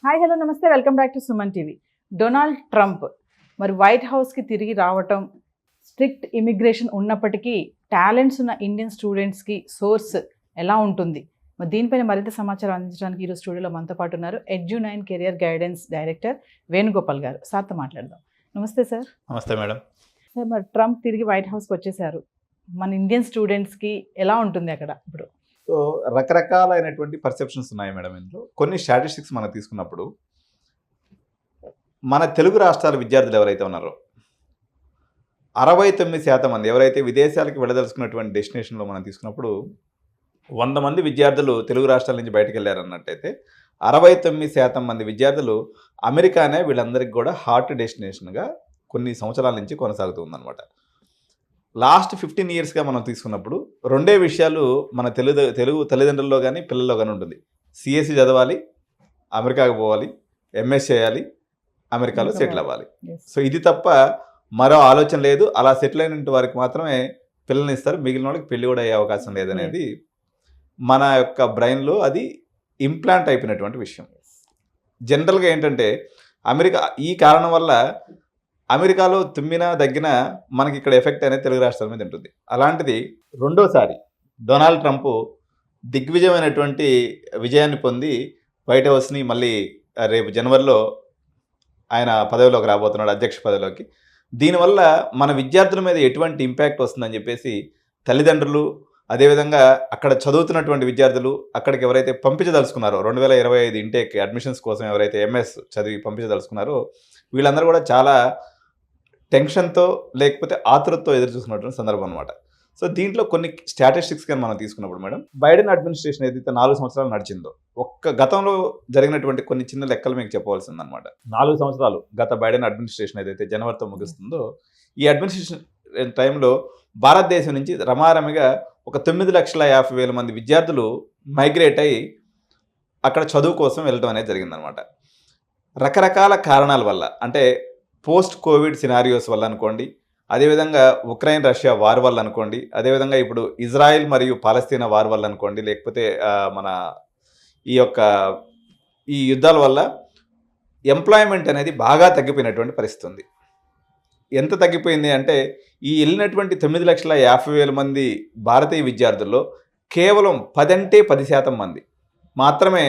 Hi hello నమస్తే welcome back to Suman TV. Donald Trump మరి white హౌస్కి తిరిగి రావటం, స్ట్రిక్ట్ ఇమిగ్రేషన్ ఉన్నప్పటికీ టాలెంట్స్ ఉన్న ఇండియన్ స్టూడెంట్స్కి సోర్స్ ఎలా ఉంటుంది, మరి దీనిపైన మరింత సమాచారం అందించడానికి ఈరోజు స్టూడియోలో మనతో పాటు ఉన్నారు Edu9 career guidance director Venugopal గారు. సార్తో మాట్లాడదాం. నమస్తే సార్. నమస్తే మేడం. సార్, మరి ట్రంప్ తిరిగి వైట్ హౌస్కి వచ్చేసారు, మన ఇండియన్ స్టూడెంట్స్కి ఎలా ఉంటుంది అక్కడ ఇప్పుడు? సో రకరకాలైనటువంటి పర్సెప్షన్స్ ఉన్నాయి మేడం. ఇందులో కొన్ని స్టాటిస్టిక్స్ మనం తీసుకున్నప్పుడు మన తెలుగు రాష్ట్రాల విద్యార్థులు ఎవరైతే ఉన్నారో 69% మంది ఎవరైతే విదేశాలకు వెళ్ళదలుచుకున్నటువంటి డెస్టినేషన్లో మనం తీసుకున్నప్పుడు 100 మంది విద్యార్థులు తెలుగు రాష్ట్రాల నుంచి బయటకు వెళ్ళారన్నట్టయితే 69% మంది విద్యార్థులు అమెరికానే వీళ్ళందరికీ కూడా హాట్ డెస్టినేషన్గా కొన్ని సంవత్సరాల నుంచి కొనసాగుతుందన్నమాట. లాస్ట్ 15 ఇయర్స్గా మనం తీసుకున్నప్పుడు రెండే విషయాలు మన తెలుగు తల్లిదండ్రుల్లో కానీ పిల్లల్లో కానీ ఉంటుంది. సిఎస్సి చదవాలి, అమెరికాకు పోవాలి, ఎంఎస్ చేయాలి, అమెరికాలో సెటిల్ అవ్వాలి. సో ఇది తప్ప మరో ఆలోచన లేదు. అలా సెటిల్ అయిన వారికి మాత్రమే పిల్లల్ని ఇస్తారు, మిగిలిన వాళ్ళకి పెళ్లి కూడా అయ్యే అవకాశం లేదనేది మన యొక్క బ్రెయిన్లో అది ఇంప్లాంట్ అయిపోయినటువంటి విషయం. జనరల్గా ఏంటంటే అమెరికా ఈ కారణం వల్ల అమెరికాలో తుమ్మినా దగ్గిన మనకి ఇక్కడ ఎఫెక్ట్ అనేది తెలుగు రాష్ట్రాల మీద ఉంటుంది. అలాంటిది రెండోసారి డొనాల్డ్ ట్రంప్ దిగ్విజయమైనటువంటి విజయాన్ని పొంది వైట్ హౌస్ని మళ్ళీ రేపు జనవరిలో ఆయన పదవిలోకి రాబోతున్నాడు, అధ్యక్ష పదవిలోకి. దీనివల్ల మన విద్యార్థుల మీద ఎటువంటి ఇంపాక్ట్ వస్తుందని చెప్పేసి తల్లిదండ్రులు, అదేవిధంగా అక్కడ చదువుతున్నటువంటి విద్యార్థులు, అక్కడికి ఎవరైతే పంపించదలుచుకున్నారో 2025 ఇంటేక్ అడ్మిషన్స్ కోసం ఎవరైతే ఎంఎస్ చదివి పంపించదలుచుకున్నారో వీళ్ళందరూ కూడా చాలా టెన్షన్తో లేకపోతే ఆతురతతో ఎదురు చూస్తున్నటువంటి సందర్భం అనమాట. సో దీంట్లో కొన్ని స్టాటిస్టిక్స్ కానీ మనం తీసుకున్నప్పుడు మేడం, బైడెన్ అడ్మినిస్ట్రేషన్ ఏదైతే 4 సంవత్సరాలు నడిచిందో గతంలో జరిగినటువంటి కొన్ని చిన్న లెక్కలు మీకు చెప్పవలసిందనమాట. 4 సంవత్సరాలు గత బైడెన్ అడ్మినిస్ట్రేషన్ ఏదైతే జనవరితో ముగుస్తుందో ఈ అడ్మినిస్ట్రేషన్ టైంలో భారతదేశం నుంచి రమారమిగా ఒక 9,50,000 మంది విద్యార్థులు మైగ్రేట్ అయ్యి అక్కడ చదువు కోసం వెళ్ళడం అనేది జరిగిందనమాట. రకరకాల కారణాల వల్ల, అంటే పోస్ట్ కోవిడ్ సినారియోస్ వల్ల అనుకోండి, అదేవిధంగా ఉక్రెయిన్ రష్యా వార్ వల్ల అనుకోండి, అదేవిధంగా ఇప్పుడు ఇజ్రాయెల్ మరియు పాలస్తీనా వార్ వల్ల అనుకోండి, లేకపోతే మన ఈ యుద్ధాల వల్ల ఎంప్లాయ్మెంట్ అనేది బాగా తగ్గిపోయినటువంటి పరిస్థితి ఉంది. ఎంత తగ్గిపోయింది అంటే ఈ వెళ్ళినటువంటి 9,50,000 మంది భారతీయ విద్యార్థుల్లో కేవలం 10% మంది మాత్రమే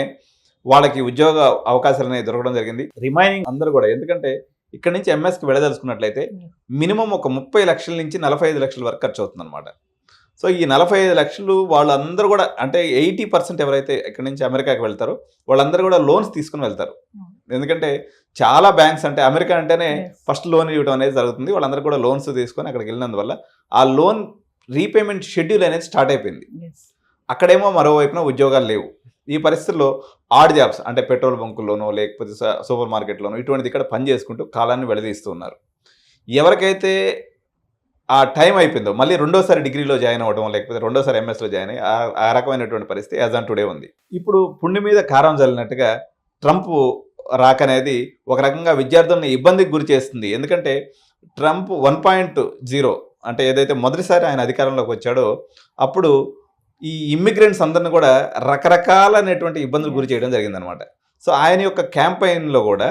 వాళ్ళకి ఉద్యోగ అవకాశాలు అనేవి దొరకడం జరిగింది. రిమైనింగ్ అందరూ కూడా, ఎందుకంటే ఇక్కడ నుంచి ఎంఎస్కి వెళ్ళదలుచుకున్నట్లయితే మినిమం ఒక 30 లక్షల నుంచి 45 లక్షల వరకు ఖర్చు అవుతుంది అనమాట. సో ఈ 45 లక్షలు వాళ్ళందరూ కూడా, అంటే 80% ఎవరైతే ఇక్కడ నుంచి అమెరికాకి వెళ్తారో వాళ్ళందరూ కూడా లోన్స్ తీసుకుని వెళ్తారు. ఎందుకంటే చాలా బ్యాంక్స్, అంటే అమెరికా అంటేనే ఫస్ట్ లోన్ ఇవ్వడం అనేది జరుగుతుంది. వాళ్ళందరూ కూడా లోన్స్ తీసుకొని అక్కడికి వెళ్ళినందువల్ల ఆ లోన్ రీపేమెంట్ షెడ్యూల్ అనేది స్టార్ట్ అయిపోయింది. అక్కడేమో మరోవైపున ఉద్యోగాలు లేవు. ఈ పరిస్థితుల్లో ఆడ్ జాబ్స్, అంటే పెట్రోల్ బంకుల్లోనో లేకపోతే సూపర్ మార్కెట్లోనో ఇటువంటిది ఇక్కడ పని చేసుకుంటూ కాలాన్ని వెడదీస్తూ ఉన్నారు. ఎవరికైతే ఆ టైం అయిపోయిందో మళ్ళీ రెండోసారి డిగ్రీలో జాయిన్ అవ్వడం లేకపోతే రెండోసారి ఎంఎస్లో జాయిన్ అయ్యి ఆ రకమైనటువంటి పరిస్థితి యాజ్ ఆన్ టుడే ఉంది. ఇప్పుడు పుండి మీద కారం చల్లినట్టుగా ట్రంప్ రాకనేది ఒక రకంగా విద్యార్థులను ఇబ్బందికి గురి చేస్తుంది. ఎందుకంటే ట్రంప్ 1.0, అంటే ఏదైతే మొదటిసారి ఆయన అధికారంలోకి వచ్చాడో అప్పుడు ఈ ఇమ్మిగ్రెంట్స్ అందరిని కూడా రకరకాలైనటువంటి ఇబ్బందులు గురి చేయడం జరిగిందనమాట. సో ఆయన యొక్క క్యాంపెయిన్లో కూడా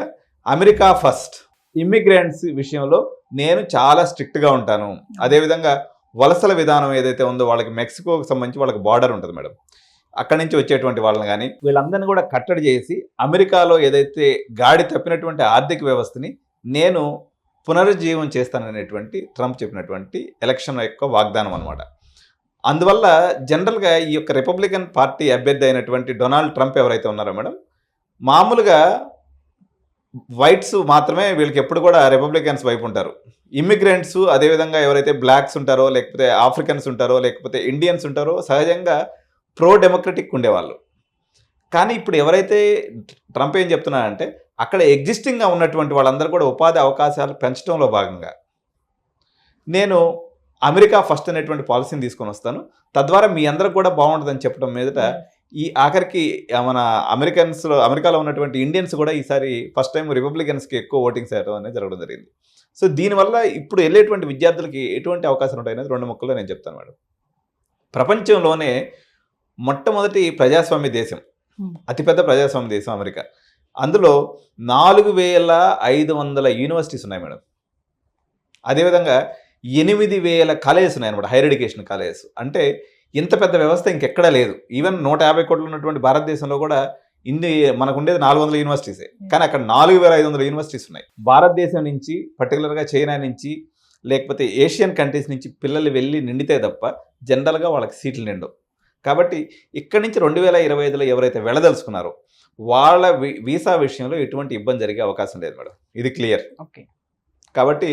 అమెరికా ఫస్ట్, ఇమ్మిగ్రెంట్స్ విషయంలో నేను చాలా స్ట్రిక్ట్గా ఉంటాను, అదేవిధంగా వలసల విధానం ఏదైతే ఉందో వాళ్ళకి మెక్సికోకి సంబంధించి వాళ్ళకి బార్డర్ ఉంటుంది మేడం, అక్కడి నుంచి వచ్చేటువంటి వాళ్ళని కానీ వీళ్ళందరినీ కూడా కట్టడి చేసి అమెరికాలో ఏదైతే గాడి తప్పినటువంటి ఆర్థిక వ్యవస్థని నేను పునరుజ్జీవం చేస్తాననేటువంటి ట్రంప్ చెప్పినటువంటి ఎలక్షన్ యొక్క వాగ్దానం అనమాట. అందువల్ల జనరల్గా ఈ యొక్క రిపబ్లికన్ పార్టీ అభ్యర్థి అయినటువంటి డొనాల్డ్ ట్రంప్ ఎవరైతే ఉన్నారో మేడం, మామూలుగా వైట్స్ మాత్రమే వీళ్ళకి ఎప్పుడు కూడా రిపబ్లికన్స్ వైపు ఉంటారు. ఇమ్మిగ్రెంట్స్, అదేవిధంగా ఎవరైతే బ్లాక్స్ ఉంటారో లేకపోతే ఆఫ్రికన్స్ ఉంటారో లేకపోతే ఇండియన్స్ ఉంటారో సహజంగా ప్రో డెమోక్రటిక్ ఉండేవాళ్ళు. కానీ ఇప్పుడు ఎవరైతే ట్రంప్ ఏం చెప్తున్నారంటే అక్కడ ఎగ్జిస్టింగ్గా ఉన్నటువంటి వాళ్ళందరూ కూడా ఉపాధి అవకాశాలు పెంచడంలో భాగంగా నేను అమెరికా ఫస్ట్ అనేటువంటి పాలసీని తీసుకొని వస్తాను, తద్వారా మీ అందరికి కూడా బాగుంటుందని చెప్పడం మీదట ఈ ఆఖరికి మన అమెరికాలో ఉన్నటువంటి ఇండియన్స్ కూడా ఈసారి ఫస్ట్ టైం రిపబ్లికన్స్కి ఎక్కువ ఓటింగ్ చేయడం అనేది జరగడం జరిగింది. సో దీనివల్ల ఇప్పుడు వెళ్ళేటువంటి విద్యార్థులకి ఎటువంటి అవకాశాలు ఉంటాయనేది 2 ముక్కల్లో నేను చెప్తాను మేడం. ప్రపంచంలోనే మొట్టమొదటి ప్రజాస్వామ్య దేశం, అతిపెద్ద ప్రజాస్వామ్య దేశం అమెరికా. అందులో 4,500 యూనివర్సిటీస్ ఉన్నాయి మేడం. అదేవిధంగా 8,000 కాలేజెస్ ఉన్నాయన్నమాట, హైయర్ ఎడ్యుకేషన్ కాలేజెస్. అంటే ఇంత పెద్ద వ్యవస్థ ఇంకెక్కడా లేదు. ఈవెన్ 150 కోట్లు ఉన్నటువంటి భారతదేశంలో కూడా మనకు ఉండేది 400 యూనివర్సిటీసే, కానీ అక్కడ 4,500 యూనివర్సిటీస్ ఉన్నాయి. భారతదేశం నుంచి, పర్టికులర్గా చైనా నుంచి, లేకపోతే ఏషియన్ కంట్రీస్ నుంచి పిల్లలు వెళ్ళి నిండితే తప్ప జనరల్గా వాళ్ళకి సీట్లు నిండవు. కాబట్టి ఇక్కడి నుంచి 2025లో ఎవరైతే వెళ్ళదలుచుకున్నారో వాళ్ళ వీసా విషయంలో ఎటువంటి ఇబ్బంది జరిగే అవకాశం లేదు మేడం, ఇది క్లియర్. ఓకే. కాబట్టి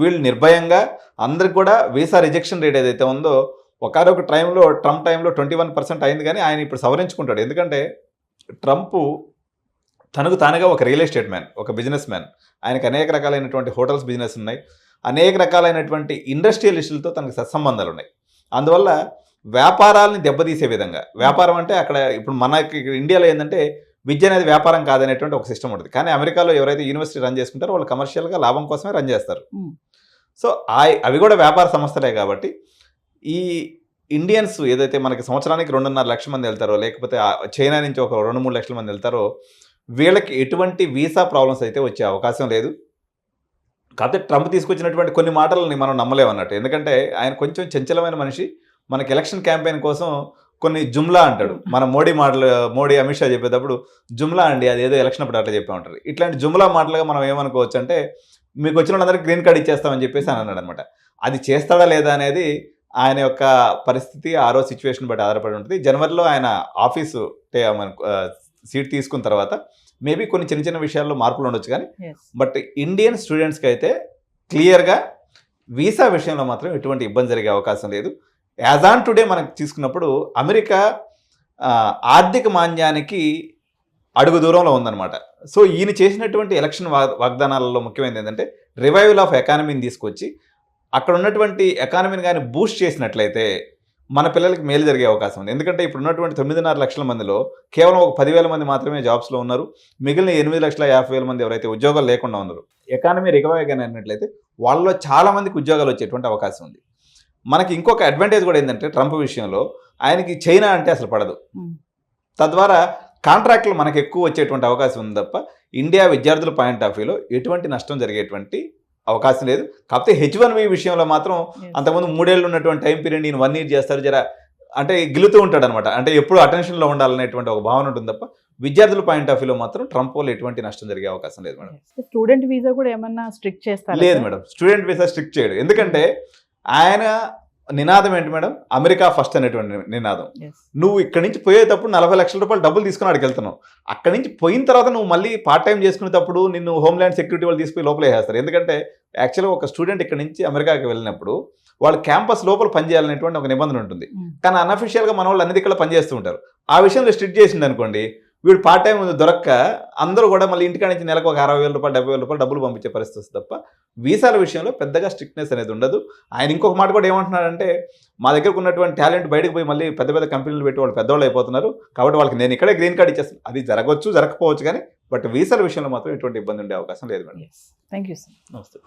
వీళ్ళు నిర్భయంగా, అందరికి కూడా వీసా రిజెక్షన్ రేట్ ఏదైతే ఉందో ఒకనొక టైంలో ట్రంప్ టైంలో 21% అయింది, కానీ ఆయన ఇప్పుడు సవరించుకుంటాడు. ఎందుకంటే ట్రంప్ తనకు తానుగా ఒక రియల్ ఎస్టేట్ మ్యాన్, ఒక బిజినెస్ మ్యాన్. ఆయనకు అనేక రకాలైనటువంటి హోటల్స్ బిజినెస్ ఉన్నాయి, అనేక రకాలైనటువంటి ఇండస్ట్రియలిస్టులతో తనకు సత్సంబంధాలు ఉన్నాయి. అందువల్ల వ్యాపారాలని దెబ్బతీసే విధంగా, వ్యాపారం అంటే అక్కడ ఇప్పుడు మనకి ఇండియాలో ఏంటంటే విద్య అనేది వ్యాపారం కాదనేటువంటి ఒక సిస్టమ్ ఉంటుంది. కానీ అమెరికాలో ఎవరైతే యూనివర్సిటీ రన్ చేసుకుంటారో వాళ్ళు కమర్షియల్గా లాభం కోసమే రన్ చేస్తారు. సో అవి కూడా వ్యాపార సంస్థలే. కాబట్టి ఈ ఇండియన్స్ ఏదైతే మనకి సంవత్సరానికి 2.5 లక్షల మంది వెళ్తారో, లేకపోతే చైనా నుంచి ఒక 2-3 లక్షల మంది వెళ్తారో, వీళ్ళకి ఎటువంటి వీసా ప్రాబ్లమ్స్ అయితే వచ్చే అవకాశం లేదు. కాకపోతే ట్రంప్ తీసుకొచ్చినటువంటి కొన్ని మాటలని మనం నమ్మలేమన్నట్టు. ఎందుకంటే ఆయన కొంచెం చంచలమైన మనిషి. మనకి ఎలక్షన్ క్యాంపెయిన్ కోసం కొన్ని జుమ్లా అంటాడు. మన మోడీ అమిత్ షా చెప్పేటప్పుడు జుమ్లా అండి, అది ఏదో ఎలక్షన్ అప్పుడు అట్లా చెప్పే ఉంటారు. ఇట్లాంటి జుమ్లా మాటలుగా మనం ఏమనుకోవచ్చు అంటే, మీకు వచ్చిన వాళ్ళందరికీ గ్రీన్ కార్డ్ ఇచ్చేస్తామని చెప్పేసి అని అన్నాడు అనమాట. అది చేస్తాడా లేదా అనేది ఆయన యొక్క పరిస్థితి, ఆ రోజు సిచ్యువేషన్ బట్టి ఆధారపడి ఉంటుంది. జనవరిలో ఆయన ఆఫీసు సీట్ తీసుకున్న తర్వాత మేబీ కొన్ని చిన్న చిన్న విషయాల్లో మార్పులు ఉండొచ్చు, కానీ బట్ ఇండియన్ స్టూడెంట్స్కి అయితే క్లియర్గా వీసా విషయంలో మాత్రం ఎటువంటి ఇబ్బంది జరిగే అవకాశం లేదు. యాజ్ ఆన్ టుడే మనకు తీసుకున్నప్పుడు అమెరికా ఆర్థిక మాంద్యానికి అడుగు దూరంలో ఉందన్నమాట. సో ఈయన చేసినటువంటి ఎలక్షన్ వాగ్దానాలలో ముఖ్యమైనది ఏంటంటే రివైవల్ ఆఫ్ ఎకానమీని తీసుకొచ్చి అక్కడ ఉన్నటువంటి ఎకానమీని కానీ బూస్ట్ చేసినట్లయితే మన పిల్లలకి మేలు జరిగే అవకాశం ఉంది. ఎందుకంటే ఇప్పుడు ఉన్నటువంటి 9.5 లక్షల మందిలో కేవలం ఒక 10,000 మంది మాత్రమే జాబ్స్లో ఉన్నారు. మిగిలిన 8,50,000 మంది ఎవరైతే ఉద్యోగాలు లేకుండా ఉన్నారు, ఎకానమీ రికవర్ కానీ అన్నట్లయితే వాళ్ళలో చాలా మందికి ఉద్యోగాలు వచ్చేటువంటి అవకాశం ఉంది. మనకి ఇంకొక అడ్వాంటేజ్ కూడా ఏంటంటే ట్రంప్ విషయంలో ఆయనకి చైనా అంటే అసలు పడదు. తద్వారా కాంట్రాక్ట్లు మనకు ఎక్కువ వచ్చేటువంటి అవకాశం ఉంది తప్ప ఇండియా విద్యార్థుల పాయింట్ ఆఫ్ వ్యూలో ఎటువంటి నష్టం జరిగేటువంటి అవకాశం లేదు. కాకపోతే H1B విషయంలో మాత్రం అంతకుముందు 3 ఏళ్ళు ఉన్నటువంటి టైం పీరియడ్ నేను 1 year చేస్తారు, జర అంటే గిలుతూ ఉంటాడు అనమాట. అంటే ఎప్పుడు అటెన్షన్లో ఉండాలనేటువంటి ఒక భావన ఉంటుంది తప్ప విద్యార్థుల పాయింట్ ఆఫ్ వ్యూలో మాత్రం ట్రంప్ వల్ల ఎటువంటి నష్టం జరిగే అవకాశం లేదు మేడం. స్టూడెంట్ వీసా కూడా ఏమన్నా స్ట్రిక్ట్ చేస్తారు? లేదు మేడం, స్టూడెంట్ వీసా స్ట్రిక్ట్ చేయడు. ఎందుకంటే ఆయన నినాదం ఏంటి మేడం, అమెరికా ఫస్ట్ అనేటువంటి నినాదం. నువ్వు ఇక్కడి నుంచి పోయేటప్పుడు 40 లక్షల రూపాయలు డబ్బులు తీసుకుని అక్కడికి వెళ్తున్నావు. అక్కడి నుంచి పోయిన తర్వాత నువ్వు మళ్ళీ పార్ట్ టైం చేసుకునేటప్పుడు నిన్ను హోమ్ల్యాండ్ సెక్యూరిటీ వాళ్ళు తీసుకుని లోపల వేస్తారు. ఎందుకంటే యాక్చువల్గా ఒక స్టూడెంట్ ఇక్కడ నుంచి అమెరికాకి వెళ్ళినప్పుడు వాళ్ళు క్యాంపస్ లోపల పనిచేయాలనేటువంటి ఒక నిబంధన ఉంటుంది. కానీ అన్అఫిషియల్గా మన వాళ్ళు అన్ని ఇక్కడ పనిచేస్తూ ఉంటారు. ఆ విషయంలో స్ట్రిక్ట్ చేసింది అనుకోండి, వీడు పార్ట్ టైం దొరక్క అందరూ కూడా మళ్ళీ ఇంటికాడ నుంచి నెలకు ఒక 60,000 రూపాయలు 70,000 రూపాయలు డబ్బులు పంపించే పరిస్థితి తప్ప వీసాల విషయంలో పెద్దగా స్ట్రిక్ట్నెస్ అనేది ఉండదు. ఆయన ఇంకొక మాట కూడా ఏమంటున్నాడంటే, మా దగ్గరకు ఉన్నటువంటి టాలెంట్ బయటకు పోయి మళ్ళీ పెద్ద పెద్ద కంపెనీలు పెట్టి వాళ్ళు పెద్దవాళ్ళు అయిపోతున్నారు, కాబట్టి వాళ్ళకి నేను ఇక్కడే గ్రీన్ కార్డ్ ఇచ్చేస్తాను. అది జరగవచ్చు, జరగకపోవచ్చు, కానీ బట్ వీసాల విషయంలో మాత్రం ఎటువంటి ఇబ్బంది ఉండే అవకాశం లేదు మేడం. Thank you sir. నమస్తే.